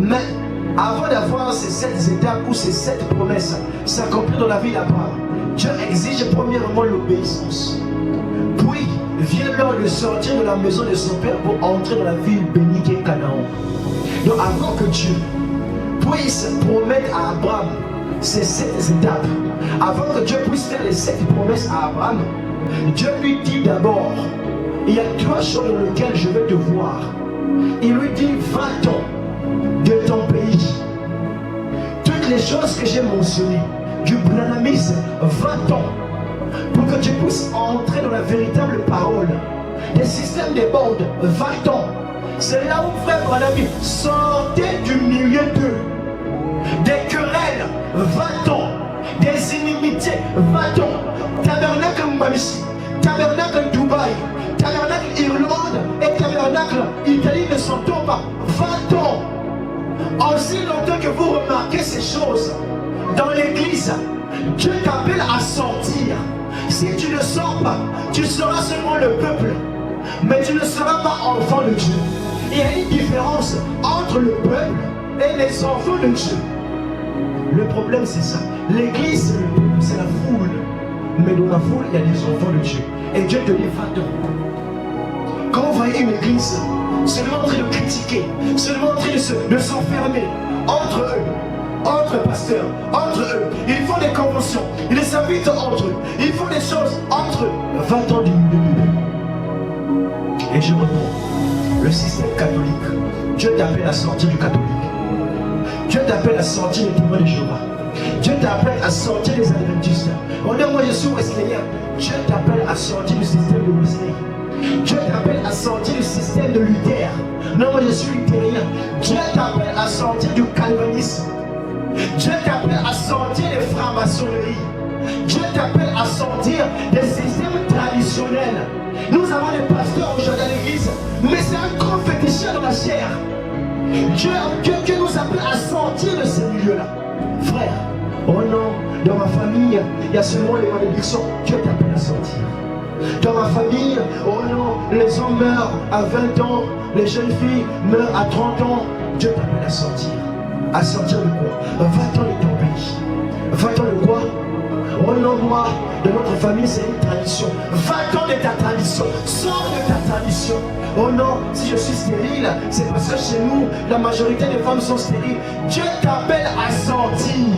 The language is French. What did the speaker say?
Mais avant d'avoir ces 7 étapes ou ces 7 promesses s'accomplir dans la vie d'Abraham, Dieu exige premièrement l'obéissance. Puis vient l'heure de sortir de la maison de son père pour entrer dans la ville bénie qui est Canaan. Donc avant que Dieu puisse promettre à Abraham ces 7 étapes, avant que Dieu puisse faire les 7 promesses à Abraham, Dieu lui dit d'abord, il y a 3 choses dans lesquelles je vais te voir. Il lui dit, va-t'en de ton pays. Toutes les choses que j'ai mentionnées, du branhamisme, va-t'en pour que tu puisses entrer dans la véritable parole. Des systèmes débordent, va-t'en. C'est là où frère Branham dit, sortez du milieu d'eux. Des querelles, va-t'en. Des inimitiés, va-t'en. Tabernacle Mbamishi, tabernacle Dubaï, tabernacle Irlande et tabernacle Italie ne s'entendent pas. Va-t'en. Aussi longtemps que vous remarquez ces choses dans l'église, Dieu t'appelle à sortir. Si tu ne sors pas, tu seras seulement le peuple, mais tu ne seras pas enfant de Dieu. Il y a une différence entre le peuple et les enfants de Dieu. Le problème c'est ça. L'église, c'est la foule. Mais dans la foule, il y a des enfants de Dieu. Et Dieu te dit, va-t'en. Quand vous voyez une église seulement en train de critiquer, seulement en train de s'enfermer entre eux, entre pasteurs, entre eux, ils font des conventions, ils s'invitent entre eux, ils font des choses entre eux. 20 ans du milieu. Et je reprends le système catholique. Dieu t'appelle à sortir du catholique. Dieu t'appelle à sortir des témoins de Jéhovah. Dieu t'appelle à sortir des adventistes. On dit, moi je suis wesleyan. Dieu t'appelle à sortir du système de Wesley. Dieu t'appelle à sortir du système de Luther. Non, moi je suis luthérien. Dieu t'appelle à sortir du calvinisme. Dieu t'appelle à sortir des francs-maçonneries. Dieu t'appelle à sortir des systèmes traditionnels. Nous avons des pasteurs aujourd'hui à l'église, mais c'est un grand féticheur dans la chair. Dieu nous appelle à sortir de ce milieu-là. Frère, oh non, dans ma famille, il y a seulement les malédictions. Dieu t'appelle à sortir. Dans ma famille, oh non, les hommes meurent à 20 ans, les jeunes filles meurent à 30 ans. Dieu t'appelle à sortir. À sortir de quoi? Va-t'en de ton pays. Va-t'en de quoi? Oh non, moi, de notre famille, c'est une tradition. Va-t'en de ta tradition. Sors de ta tradition. Oh non, si je suis stérile, c'est parce que chez nous, la majorité des femmes sont stériles. Dieu t'appelle à sortir.